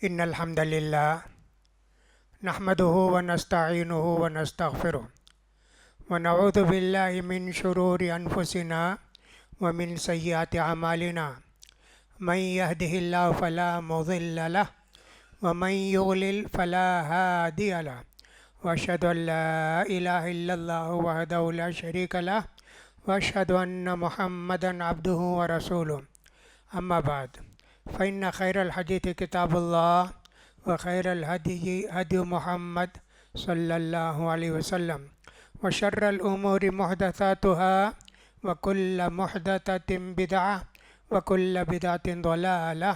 إن الحمد لله نحمده ونستعينه ونستغفره ونعوذ بالله من شرور أنفسنا ومن سيئات أعمالنا من يهده الله فلا مضل له ومن يضلل فلا هادي له وأشهد أن لا إله إلا الله وحده لا شريك له وأشهد أن محمدا عبده ورسوله أما بعد فإن خير الحديث كتاب الله وخير الهدي هدي محمد صلى الله عليه وسلم وشر الأمور محدثاتها وكل محدثة بدعة وكل بدعة ضلالة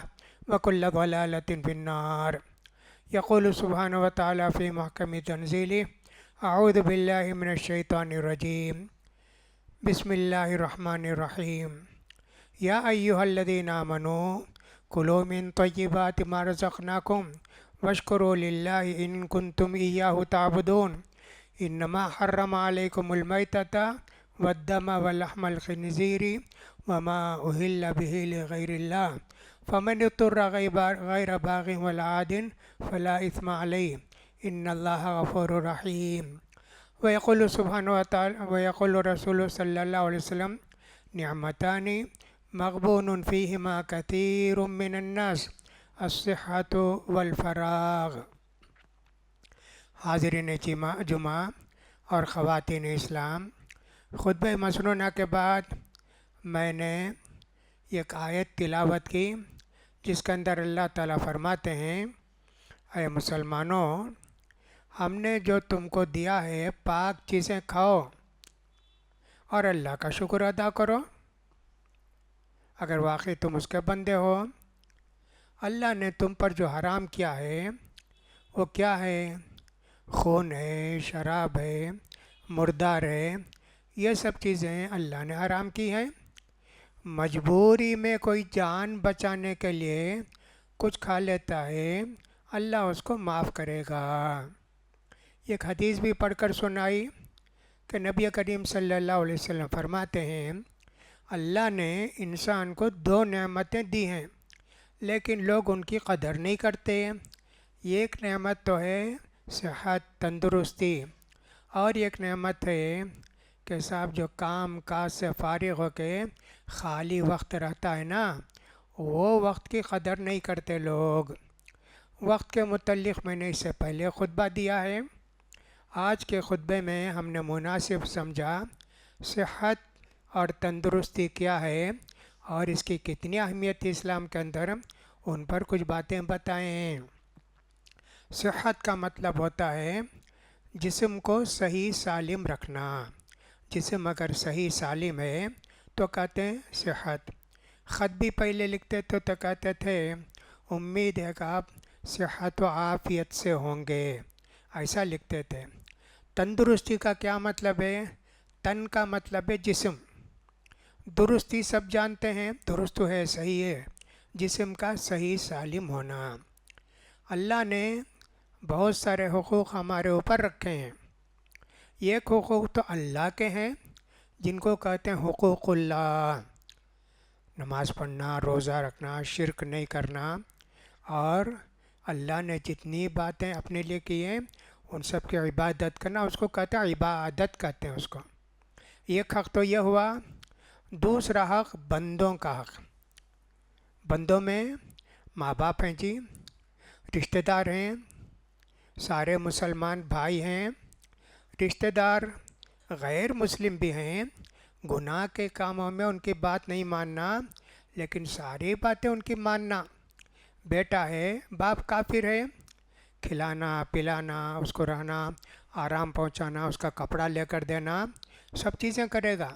وكل ضلالة في النار. يقول سبحانه وتعالى في محكم تنزيله: أعوذ بالله من الشيطان الرجيم. بسم الله الرحمن الرحيم. يا أيها الذين آمنوا كلوا من طيبات ما رزقناكم واشكروا لله إن كنتم إياه تعبدون إنما حرم عليكم الميتة والدم ولحم الخنزير وما أهل به لغير الله فمن اضطر غير باغ ولا عاد فلا إثم عليه إن الله غفور رحيم. ويقول سبحانه وتعالى ويقول رسول صلى الله عليه وسلم: نعمتان مغبون فيهما كثير من الناس الصحة والفراغ. حاضرین جمعہ اور خواتین اسلام، خطبہ مسنونہ کے بعد میں نے ایک آیت تلاوت کی جس کے اندر اللہ تعالیٰ فرماتے ہیں: اے مسلمانوں، ہم نے جو تم کو دیا ہے پاک چیزیں کھاؤ اور اللہ کا شکر ادا کرو اگر واقعی تم اس کے بندے ہو۔ اللہ نے تم پر جو حرام کیا ہے وہ کیا ہے؟ خون ہے، شراب ہے، مردار ہے، یہ سب چیزیں اللہ نے حرام کی ہیں۔ مجبوری میں کوئی جان بچانے کے لیے کچھ کھا لیتا ہے، اللہ اس کو معاف کرے گا۔ ایک حدیث بھی پڑھ کر سنائی کہ نبی کریم صلی اللہ علیہ وسلم فرماتے ہیں: اللہ نے انسان کو دو نعمتیں دی ہیں لیکن لوگ ان کی قدر نہیں کرتے۔ ایک نعمت تو ہے صحت، تندرستی، اور ایک نعمت ہے کہ صاحب جو کام کاج سے فارغ ہو کے خالی وقت رہتا ہے نا، وہ وقت کی قدر نہیں کرتے لوگ۔ وقت کے متعلق میں نے اس سے پہلے خطبہ دیا ہے۔ آج کے خطبے میں ہم نے مناسب سمجھا صحت اور تندرستی کیا ہے اور اس کی کتنی اہمیت ہے اسلام کے اندر، ان پر کچھ باتیں بتائیں ہیں۔ صحت کا مطلب ہوتا ہے جسم کو صحیح سالم رکھنا۔ جسم اگر صحیح سالم ہے تو کہتے ہیں صحت۔ خط بھی پہلے لکھتے تھے تو کہتے تھے امید ہے کہ آپ صحت و عافیت سے ہوں گے، ایسا لکھتے تھے۔ تندرستی کا کیا مطلب ہے؟ تن کا مطلب ہے جسم۔ درستی سب جانتے ہیں، درست ہے، صحیح ہے، جسم کا صحیح سالم ہونا۔ اللہ نے بہت سارے حقوق ہمارے اوپر رکھے ہیں۔ ایک حقوق تو اللہ کے ہیں جن کو کہتے ہیں حقوق اللہ: نماز پڑھنا، روزہ رکھنا، شرک نہیں کرنا، اور اللہ نے جتنی باتیں اپنے لیے کی ہیں ان سب کی عبادت کرنا، اس کو کہتے ہیں عبادت کہتے ہیں اس کو۔ ایک حق تو یہ ہوا۔ دوسرا حق بندوں کا حق۔ بندوں میں ماں باپ ہیں جی، رشتہ دار ہیں، سارے مسلمان بھائی ہیں، رشتہ دار غیر مسلم بھی ہیں، گناہ کے کاموں میں ان کی بات نہیں ماننا لیکن ساری باتیں ان کی ماننا۔ بیٹا ہے، باپ کافر ہے، کھلانا پلانا، اس کو رہنا، آرام پہنچانا، اس کا کپڑا لے کر دینا، سب چیزیں کرے گا،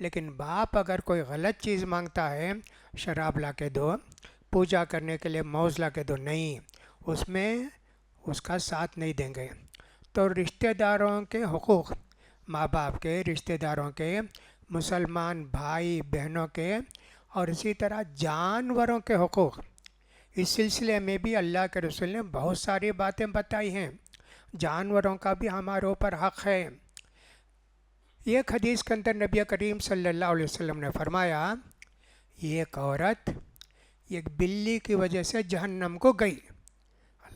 لیکن باپ اگر کوئی غلط چیز مانگتا ہے، شراب لا کے دو، پوجا کرنے کے لیے موز لا کے دو، نہیں، اس میں اس کا ساتھ نہیں دیں گے۔ تو رشتہ داروں کے حقوق، ماں باپ کے، رشتہ داروں کے، مسلمان بھائی بہنوں کے، اور اسی طرح جانوروں کے حقوق۔ اس سلسلے میں بھی اللہ کے رسول نے بہت ساری باتیں بتائی ہیں۔ جانوروں کا بھی ہمارے اوپر حق ہے۔ ایک حدیث کے اندر نبی کریم صلی اللہ علیہ وسلم نے فرمایا: ایک عورت ایک بلی کی وجہ سے جہنم کو گئی۔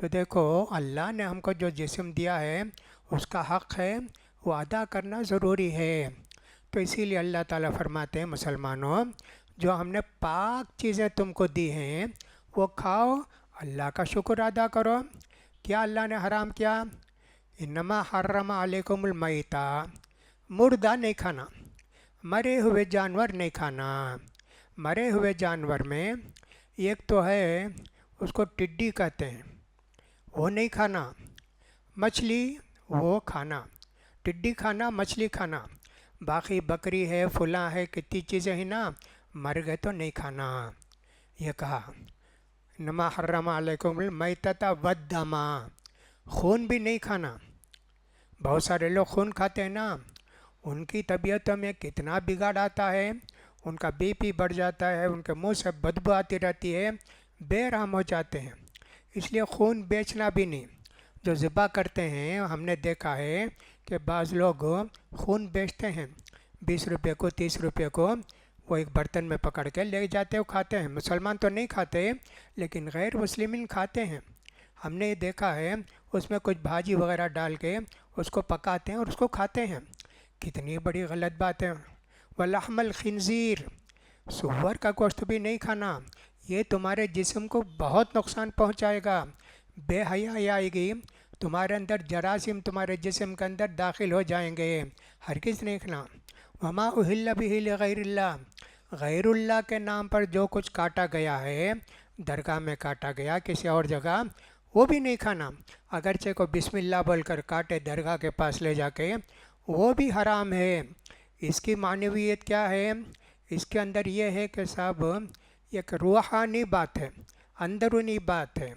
تو دیکھو اللہ نے ہم کو جو جسم دیا ہے اس کا حق ہے وہ ادا کرنا ضروری ہے۔ تو اسی لیے اللہ تعالیٰ فرماتے ہیں مسلمانوں، جو ہم نے پاک چیزیں تم کو دی ہیں وہ کھاؤ، اللہ کا شکر ادا کرو۔ کیا اللہ نے حرام کیا؟ انما حرم علیکم المیتہ، مردہ نہیں کھانا، مرے ہوئے جانور نہیں کھانا۔ مرے ہوئے جانور میں ایک تو ہے اس کو ٹڈی کہتے ہیں، وہ نہیں کھانا۔ مچھلی وہ کھانا، ٹڈی کھانا، مچھلی کھانا۔ باقی بکری ہے، فلاں ہے، کتنی چیزیں ہیں نا، مر گئے تو نہیں کھانا۔ یہ کہا انما حرم علیکم المیتۃ والدم، خون بھی نہیں کھانا۔ بہت سارے لوگ خون کھاتے ہیں نا، ان کی طبیعتوں میں کتنا بگاڑ آتا ہے، ان کا بی پی بڑھ جاتا ہے، ان کے منہ سے بدبو آتی رہتی ہے، بے رحم ہو جاتے ہیں۔ اس لیے خون بیچنا بھی نہیں۔ جو ذبح کرتے ہیں ہم نے دیکھا ہے کہ بعض لوگ خون بیچتے ہیں، 20 روپے کو، 30 روپے کو، وہ ایک برتن میں پکڑ کے لے جاتے ہیں، کھاتے ہیں۔ مسلمان تو نہیں کھاتے لیکن غیر مسلمین کھاتے ہیں۔ ہم نے یہ دیکھا ہے اس میں کچھ بھاجی وغیرہ ڈال کے اس کو پکاتے ہیں اور اس کو کھاتے ہیں۔ کتنی بڑی غلط بات ہے۔ ولحم الخنزیر، سور کا گوشت بھی نہیں کھانا، یہ تمہارے جسم کو بہت نقصان پہنچائے گا۔ بے حیائی آئے گی، تمہارے اندر جراثیم تمہارے جسم کے اندر داخل ہو جائیں گے۔ ہرگز نہیں کھانا۔ وما اہل بہ لغیر اللہ، غیر اللہ کے نام پر جو کچھ کاٹا گیا ہے، درگاہ میں کاٹا گیا، کسی اور جگہ، وہ بھی نہیں کھانا۔ اگرچہ کو بسم اللہ بول کر کاٹے درگاہ کے پاس لے جا کے، وہ بھی حرام ہے۔ اس کی معنویت کیا ہے؟ اس کے اندر یہ ہے کہ صاحب ایک روحانی بات ہے، اندرونی بات ہے۔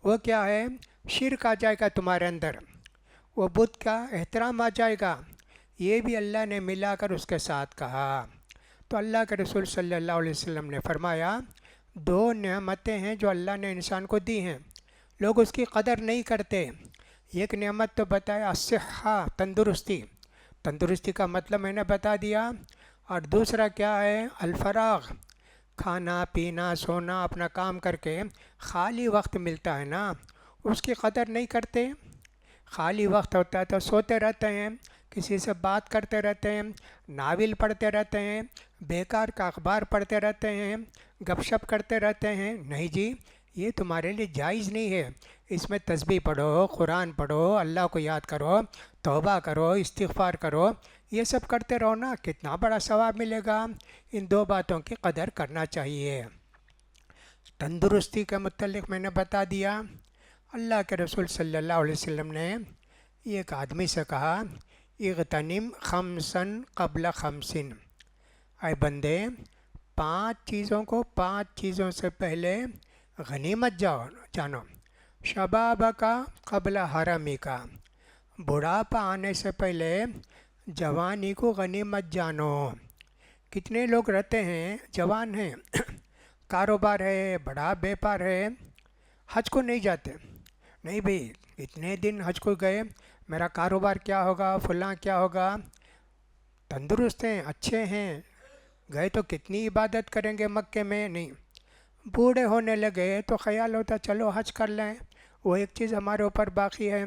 وہ کیا ہے؟ شرک آ جائے گا تمہارے اندر، وہ بت کا احترام آ جائے گا۔ یہ بھی اللہ نے ملا کر اس کے ساتھ کہا۔ تو اللہ کے رسول صلی اللہ علیہ وسلم نے فرمایا 2 نعمتیں ہیں جو اللہ نے انسان کو دی ہیں، لوگ اس کی قدر نہیں کرتے۔ ایک نعمت تو بتایا الصحہ، تندرستی، تندرستی کا مطلب میں نے بتا دیا۔ اور دوسرا کیا ہے؟ الفراغ، کھانا پینا سونا، اپنا کام کر کے خالی وقت ملتا ہے نا، اس کی قدر نہیں کرتے۔ خالی وقت ہوتا ہے تو سوتے رہتے ہیں، کسی سے بات کرتے رہتے ہیں، ناول پڑھتے رہتے ہیں، بیکار کا اخبار پڑھتے رہتے ہیں، گپ شپ کرتے رہتے ہیں۔ نہیں جی، یہ تمہارے لیے جائز نہیں ہے۔ اس میں تسبیح پڑھو، قرآن پڑھو، اللہ کو یاد کرو، توبہ کرو، استغفار کرو، یہ سب کرتے رہو نا، کتنا بڑا ثواب ملے گا۔ ان 2 باتوں کی قدر کرنا چاہیے۔ تندرستی کے متعلق میں نے بتا دیا۔ اللہ کے رسول صلی اللہ علیہ وسلم نے ایک آدمی سے کہا اغتنم خمسن قبل خمسن، اے بندے 5 چیزوں کو 5 چیزوں سے پہلے غنیمت جانو۔ شباب کا قبل حرمی کا، بڑھاپا آنے سے پہلے جوانی کو غنیمت جانو۔ کتنے لوگ رہتے ہیں جوان ہیں، کاروبار ہے، بڑا بیپار ہے، حج کو نہیں جاتے۔ نہیں بھئی، اتنے دن حج کو گئے، میرا کاروبار کیا ہوگا، فلاں کیا ہوگا۔ تندرست ہیں، اچھے ہیں، گئے تو کتنی عبادت کریں گے مکے میں، نہیں۔ بوڑھے ہونے لگے تو خیال ہوتا چلو حج کر لیں، وہ ایک چیز ہمارے اوپر باقی ہے۔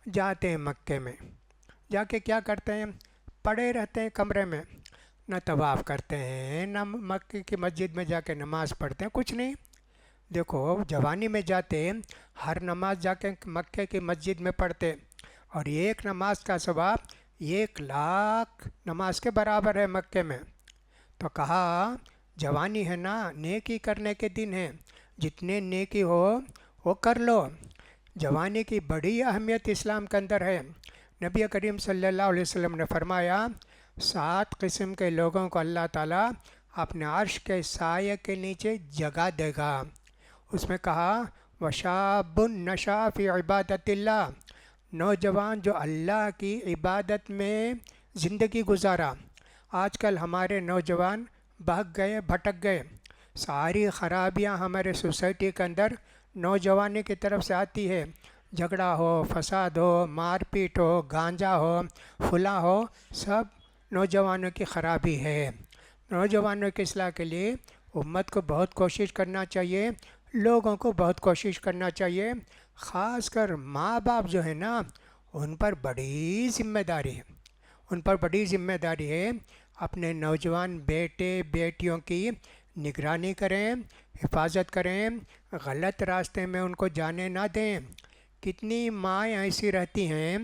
جاتے ہیں مکے میں، جا کے کیا کرتے ہیں؟ پڑے رہتے ہیں کمرے میں، نہ طواف کرتے ہیں، نہ مکے کی مسجد میں جا کے نماز پڑھتے ہیں، کچھ نہیں۔ دیکھو جوانی میں جاتے، ہر نماز جا کے مکے کی مسجد میں پڑھتے، اور ایک نماز کا ثواب 1,00,000 نماز کے برابر ہے مکے میں۔ تو کہا جوانی ہے نا، نیکی کرنے کے دن ہیں، جتنے نیکی ہو وہ کر لو۔ جوانی کی بڑی اہمیت اسلام کے اندر ہے۔ نبی کریم صلی اللہ علیہ وسلم نے فرمایا 7 قسم کے لوگوں کو اللہ تعالیٰ اپنے عرش کے سائے کے نیچے جگہ دے گا۔ اس میں کہا وشاب نشا فی عبادت اللہ، نوجوان جو اللہ کی عبادت میں زندگی گزارا۔ آج کل ہمارے نوجوان بہک گئے، بھٹک گئے، ساری خرابیاں ہمارے سوسائٹی کے اندر نوجوانی کی طرف سے آتی ہے۔ جھگڑا ہو، فساد ہو، مار پیٹ ہو، گانجا ہو، فلاں ہو، سب نوجوانوں کی خرابی ہے۔ نوجوانوں کی اصلاح کے لیے امت کو بہت کوشش کرنا چاہیے، لوگوں کو بہت کوشش کرنا چاہیے، خاص کر ماں باپ جو ہے نا، ان پر بڑی ذمہ داری ہے، ان پر بڑی ذمہ داری ہے، اپنے نوجوان بیٹے بیٹیوں کی نگرانی کریں، حفاظت کریں، غلط راستے میں ان کو جانے نہ دیں۔ کتنی مائیں ایسی رہتی ہیں،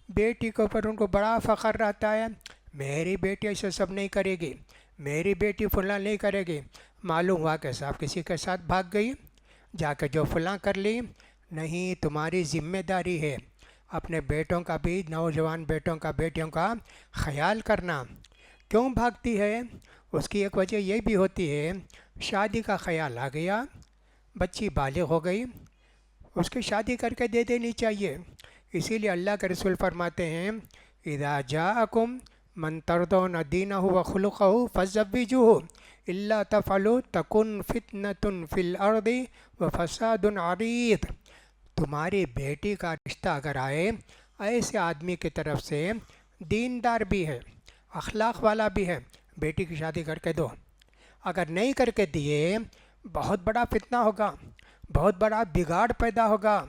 بیٹی کے اوپر ان کو بڑا فخر رہتا ہے، میری بیٹی ایسے سب نہیں کرے گی، میری بیٹی فلاں نہیں کرے گی، معلوم ہوا کہ صاحب کسی کے ساتھ بھاگ گئی، جا کے جو فلاں کر لی۔ نہیں، تمہاری ذمہ داری ہے اپنے بیٹوں کا بھی، نوجوان بیٹوں کا بیٹیوں کا خیال کرنا۔ کیوں بھاگتی ہے؟ اس کی ایک وجہ یہ بھی ہوتی ہے، شادی کا خیال آ گیا، بچی بالغ ہو گئی، اس کی شادی کر کے دے دینی چاہیے۔ اسی لیے اللہ کے رسول فرماتے ہیں اذا جاءکم من ترضون دینہ وخلقہ فزوجوہ الا تفعلوا تکن فتنۃ فی الارض وفساد عریض۔ تمہاری بیٹی کا رشتہ اگر آئے ایسے آدمی کی طرف سے، دیندار بھی ہے، اخلاق والا بھی ہے، بیٹی کی شادی کر کے دو۔ اگر نہیں کر کے دیے، بہت بڑا فتنہ ہوگا، بہت بڑا بگاڑ پیدا ہوگا۔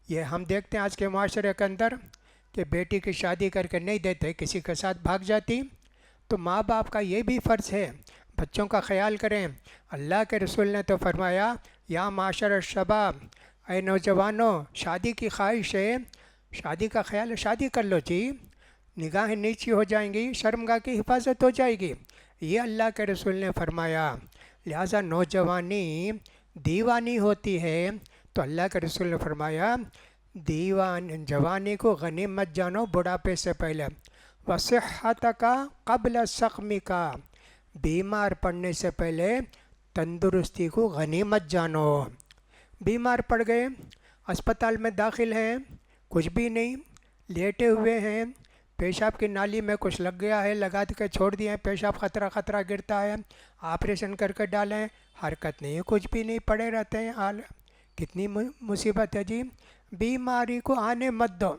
یہ ہم دیکھتے ہیں آج کے معاشرے کے اندر کہ بیٹی کی شادی کر کے نہیں دیتے، کسی کے ساتھ بھاگ جاتی۔ تو ماں باپ کا یہ بھی فرض ہے، بچوں کا خیال کریں۔ اللہ کے رسول نے تو فرمایا یا معاشر الشباب، اے نوجوانوں، شادی کی خواہش ہے، شادی کا خیال ہے، شادی کر لو جی، نگاہیں نیچی ہو جائیں گی، شرمگاہ کی حفاظت ہو جائے گی، یہ اللہ کے رسول نے فرمایا۔ لہٰذا نوجوانی دیوانی ہوتی ہے، تو اللہ کے رسول نے فرمایا جوانی کو غنیمت جانو بڑھاپے سے پہلے، وصحتک قبل سقمک، بیمار پڑنے سے پہلے تندرستی کو غنیمت جانو۔ بیمار پڑ گئے، اسپتال میں داخل ہیں، کچھ بھی نہیں، لیٹے ہوئے ہیں، پیشاب کی نالی میں کچھ لگ گیا ہے، لگا کے چھوڑ دیا ہے، پیشاب خطرہ خطرہ گرتا ہے، آپریشن کر کے ڈالیں، حرکت نہیں، کچھ بھی نہیں، پڑے رہتے ہیں۔ کتنی مصیبت ہے جی۔ بیماری کو آنے مت دو،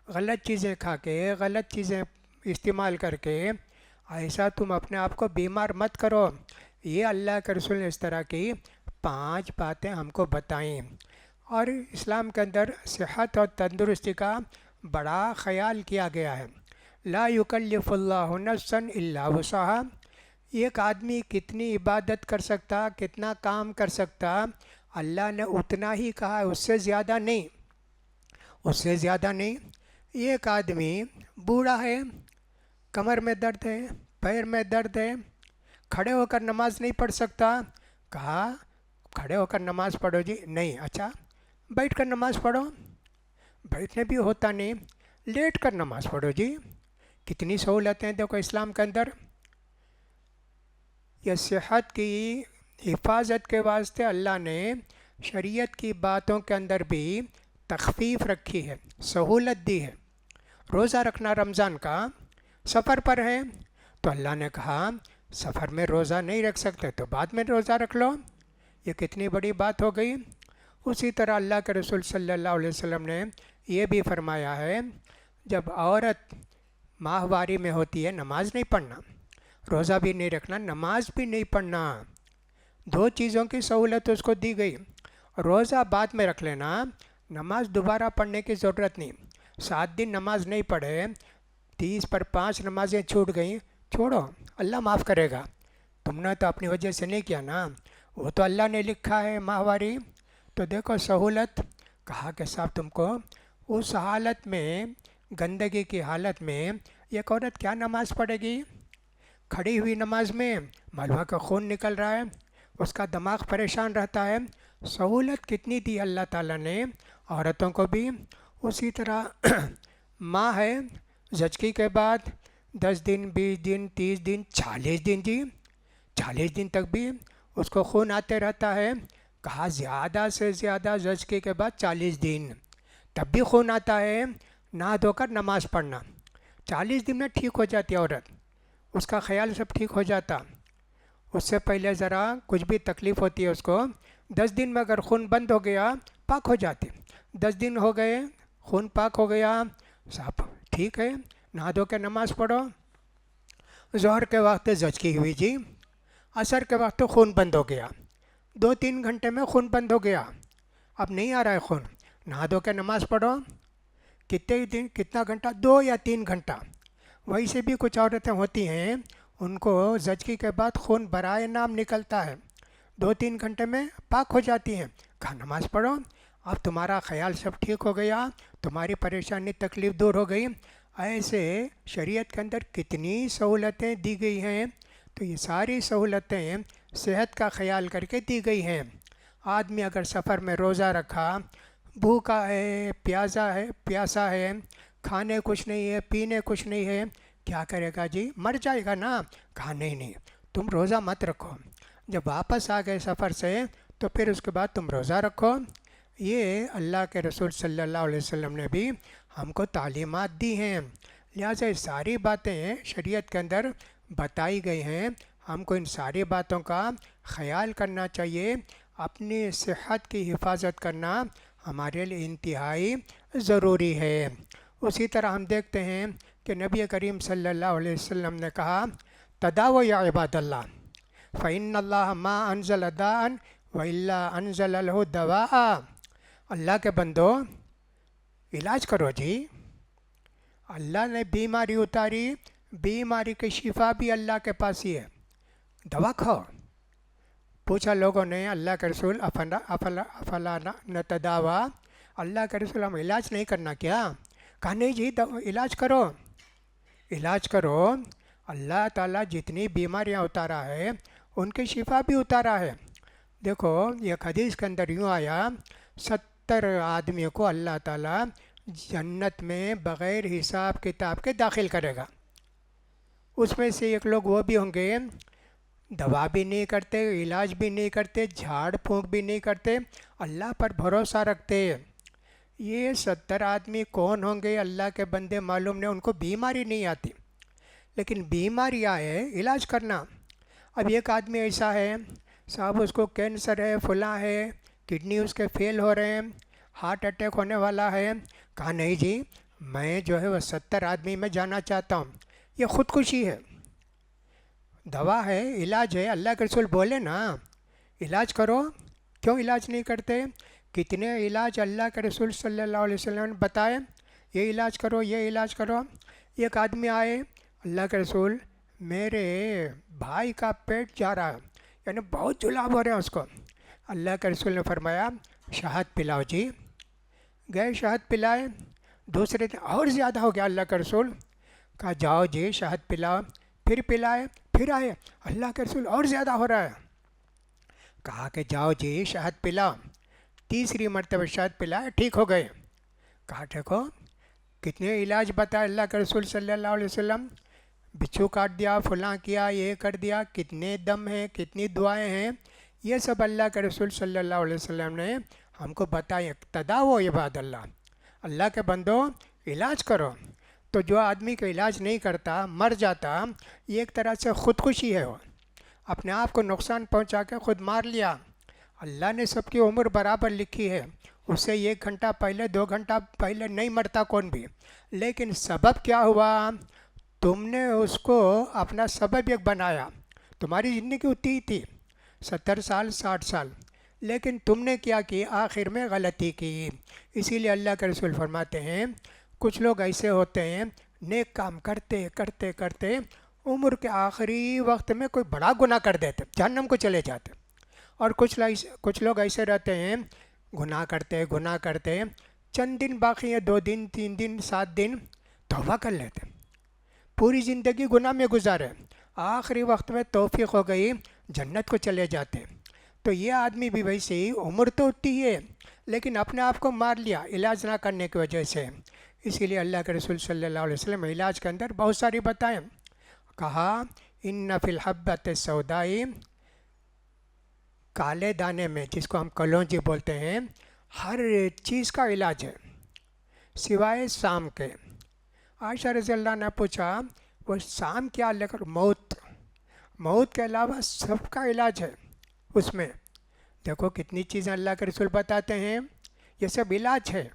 غلط چیزیں کھا کے، غلط چیزیں استعمال کر کے ایسا تم اپنے آپ کو بیمار مت کرو۔ یہ اللہ کے رسول نے اس طرح کی 5 باتیں ہم کو بتائیں، اور اسلام کے اندر صحت اور تندرستی کا بڑا خیال کیا گیا ہے۔ لا یکلف اللہ نفسا الا وسعها، ایک آدمی کتنی عبادت کر سکتا، کتنا کام کر سکتا، اللہ نے اتنا ہی کہا ہے، اس سے زیادہ نہیں، اس سے زیادہ نہیں۔ ایک آدمی بوڑھا ہے، کمر میں درد ہے، پیر میں درد ہے، کھڑے ہو کر نماز نہیں پڑھ سکتا، کہا کھڑے ہو کر نماز پڑھو جی، نہیں، اچھا بیٹھ کر نماز پڑھو، بیٹھنے بھی ہوتا نہیں، لیٹ کر نماز پڑھو جی۔ کتنی سہولتیں دیکھو اسلام کے اندر۔ یہ صحت کی حفاظت کے واسطے اللہ نے شریعت کی باتوں کے اندر بھی تخفیف رکھی ہے، سہولت دی ہے۔ روزہ رکھنا رمضان کا، سفر پر ہے تو اللہ نے کہا سفر میں روزہ نہیں رکھ سکتے تو بعد میں روزہ رکھ لو، یہ کتنی بڑی بات ہو گئی۔ اسی طرح اللہ کے رسول صلی اللہ علیہ وسلم نے یہ بھی فرمایا ہے، جب عورت ماہواری میں ہوتی ہے نماز نہیں پڑھنا، روزہ بھی نہیں رکھنا، نماز بھی نہیں پڑھنا۔ 2 چیزوں کی سہولت اس کو دی گئی، روزہ بعد میں رکھ لینا، نماز دوبارہ پڑھنے کی ضرورت نہیں۔ 7 دن نماز نہیں پڑھے، 30 پر 5 نمازیں چھوٹ گئیں، چھوڑو، اللہ معاف کرے گا، تم نے تو اپنی وجہ سے نہیں کیا نا، وہ تو اللہ نے لکھا ہے ماہواری۔ تو دیکھو سہولت، کہا کہ صاحب تم کو اس حالت میں، گندگی کی حالت میں ایک عورت کیا نماز پڑھے گی؟ کھڑی ہوئی نماز میں معلوم کا خون نکل رہا ہے، اس کا دماغ پریشان رہتا ہے۔ سہولت کتنی دی اللہ تعالیٰ نے عورتوں کو بھی۔ اسی طرح ماں ہے، زچگی کے بعد 10 دن 20 دن 30 دن 40 دن جی، 40 دن تک بھی اس کو خون آتے رہتا ہے، کہا زیادہ سے زیادہ زچگی کے بعد 40 دن، تب بھی خون آتا ہے، نہا دھو کر نماز پڑھنا، 40 دن میں ٹھیک ہو جاتی عورت، اس کا خیال سب ٹھیک ہو جاتا۔ اس سے پہلے ذرا کچھ بھی تکلیف ہوتی ہے اس کو، 10 دن میں اگر خون بند ہو گیا پاک ہو جاتی، 10 دن ہو گئے خون پاک ہو گیا، صاحب ٹھیک ہے، نہا دھو کے نماز پڑھو۔ ظہر کے وقت زچگی ہوئی جی، عصر کے وقت خون بند ہو گیا، 2-3 گھنٹے میں خون بند ہو گیا، اب نہیں آ رہا ہے خون، نہا دھو کے نماز پڑھو، کتنا گھنٹہ، 2 یا 3 گھنٹہ۔ ویسے بھی کچھ عورتیں ہوتی ہیں ان کو زچگی کے بعد خون برائے نام نکلتا ہے، 2-3 گھنٹے میں پاک ہو جاتی ہیں، کہا نماز پڑھو، اب تمہارا خیال سب ٹھیک ہو گیا، تمہاری پریشانی تکلیف دور ہو گئی۔ ایسے شریعت کے اندر کتنی سہولتیں دی گئی ہیں، تو یہ ساری سہولتیں صحت کا خیال کر کے دی گئی ہیں۔ آدمی اگر سفر میں روزہ رکھا، بھوکا ہے، پیاسا ہے، کھانے کچھ نہیں ہے، پینے کچھ نہیں ہے، کیا کرے گا جی؟ مر جائے گا نا۔ کہا نہیں، تم روزہ مت رکھو، جب واپس آ گئے سفر سے تو پھر اس کے بعد تم روزہ رکھو۔ یہ اللہ کے رسول صلی اللہ علیہ وسلم نے بھی ہم کو تعلیمات دی ہیں، لہٰذا یہ ساری باتیں شریعت کے اندر بتائی گئی ہیں، ہم کو ان ساری باتوں کا خیال کرنا چاہیے۔ اپنی صحت کی حفاظت کرنا ہمارے لیے انتہائی ضروری ہے۔ اسی طرح ہم دیکھتے ہیں کہ نبی کریم صلی اللہ علیہ وسلم نے کہا تداو یا عباد اللہ فإن اللہ ما انزل داء وإلا انزل له دواء، اللہ کے بندو علاج کرو جی، اللہ نے بیماری اتاری، بیماری کی شفا بھی اللہ کے پاس ہی ہے، دوا کھاؤ۔ پوچھا لوگوں نے اللہ کے رسول افلا نتداوا، اللہ کے رسول ہم علاج نہیں کرنا کیا؟ کہا نہیں جی، علاج کرو، علاج کرو، اللہ تعالیٰ جتنی بیماریاں اتارا ہے ان کی شفا بھی اتارا ہے۔ دیکھو یہ حدیث کے اندر یوں آیا، 70 آدمیوں کو اللہ تعالیٰ جنت میں بغیر حساب کتاب کے داخل کرے گا۔ اس میں سے ایک لوگ وہ بھی ہوں گے دوا بھی نہیں کرتے، علاج بھی نہیں کرتے، جھاڑ پھونک بھی نہیں کرتے، اللہ پر بھروسہ رکھتے۔ یہ 70 آدمی کون ہوں گے؟ اللہ کے بندے معلوم نہیں، ان کو بیماری نہیں آتی، لیکن بیماری آئے علاج کرنا۔ اب ایک آدمی ایسا ہے صاحب اس کو کینسر ہے، فلاں ہے، کڈنی اس کے فیل ہو رہے ہیں، ہارٹ اٹیک ہونے والا ہے، کہا نہیں جی میں جو ہے وہ 70 آدمی میں جانا چاہتا ہوں، یہ خودکشی ہے۔ دوا ہے، علاج ہے، اللہ کے رسول بولے نا علاج کرو، کیوں علاج نہیں کرتے؟ کتنے علاج اللہ کے رسول صلی اللہ علیہ وسلم نے بتائے، یہ علاج کرو، یہ علاج کرو۔ ایک آدمی آئے، اللہ کے رسول میرے بھائی کا پیٹ جا رہا ہے، یعنی بہت جلاب ہو رہے ہیں اس کو۔ اللہ کے رسول نے فرمایا شہد پلاؤ جی، گئے شہد پلائے، دوسرے دن اور زیادہ ہو گیا، اللہ کے رسول کہا جاؤ جی شہد پلاؤ، پھر پلائے، پھر آئے، اللہ کے رسول اور زیادہ ہو رہا ہے، کہا کہ جاؤ جی شہد پلاؤ، تیسری مرتبہ شہد پلائے، ٹھیک ہو گئے۔ کہا دیکھو کتنے علاج بتائے اللہ کے رسول صلی اللہ علیہ وسلم، بچھو کاٹ دیا، فلاں کیا، یہ کر دیا، کتنے دم ہیں، کتنی دعائیں ہیں، یہ سب اللہ کے رسول صلی اللہ علیہ وسلم نے ہم کو بتائے۔ تداو عباد اللہ، اللہ کے بندو علاج کرو۔ تو جو آدمی کا علاج نہیں کرتا مر جاتا، یہ ایک طرح سے خودکشی ہے، وہ اپنے آپ کو نقصان پہنچا کے خود مار لیا۔ اللہ نے سب کی عمر برابر لکھی ہے، اس سے 1 گھنٹہ پہلے 2 گھنٹہ پہلے نہیں مرتا کون بھی، لیکن سبب کیا ہوا؟ تم نے اس کو اپنا سبب ایک بنایا۔ تمہاری زندگی اتنی ہی تھی، 70 سال 60 سال، لیکن تم نے کیا کی؟ آخر میں غلطی کی۔ اسی لیے اللہ کے رسول فرماتے ہیں کچھ لوگ ایسے ہوتے ہیں نیک کام کرتے کرتے کرتے عمر کے آخری وقت میں کوئی بڑا گناہ کر دیتے، جہنم کو چلے جاتے، اور کچھ لوگ ایسے رہتے ہیں گناہ کرتے چند دن باقی ہیں، 2 دن 3 دن 7 دن توبہ کر لیتے، پوری زندگی گناہ میں گزارے، آخری وقت میں توفیق ہو گئی جنت کو چلے جاتے۔ تو یہ آدمی بھی ویسے ہی عمر تو اتنی ہے لیکن اپنے آپ کو مار لیا علاج نہ کرنے کی وجہ سے۔ اسی لیے اللہ کے رسول صلی اللہ علیہ وسلم علاج کے اندر بہت ساری بتائیں، کہا ان فی الحبۃ السوداء، کالے دانے میں جس کو ہم کلونجی بولتے ہیں، ہر چیز کا علاج ہے سوائے سام کے۔ عائشہ رضی اللہ عنہ نے پوچھا وہ سام کیا؟ لے کر موت کے علاوہ سب کا علاج ہے اس میں۔ دیکھو کتنی چیزیں اللہ کے رسول بتاتے ہیں، یہ سب علاج ہے،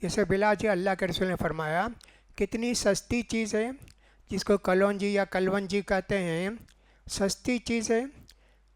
یہ سب علاج ہے۔ اللہ کے رسول نے فرمایا کتنی سستی چیز ہے جس کو کلونجی یا کلونجی کہتے ہیں، سستی چیز ہے،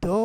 2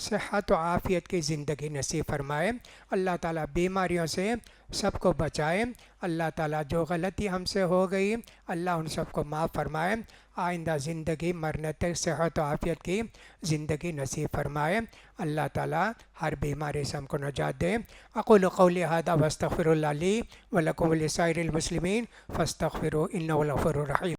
صحت و عافیت کی زندگی نصیب فرمائے۔ اللہ تعالیٰ بیماریوں سے سب کو بچائے۔ اللہ تعالیٰ جو غلطی ہم سے ہو گئی اللہ ان سب کو معاف فرمائے۔ آئندہ زندگی مرنے تک صحت و عافیت کی زندگی نصیب فرمائے۔ اللہ تعالیٰ ہر بیماری سے ہم کو نجات دے۔ اقول قولی ھذا واستغفر اللہ لی ولکم ولسائر المسلمین فاستغفروا انہ هو الغفور الرحیم۔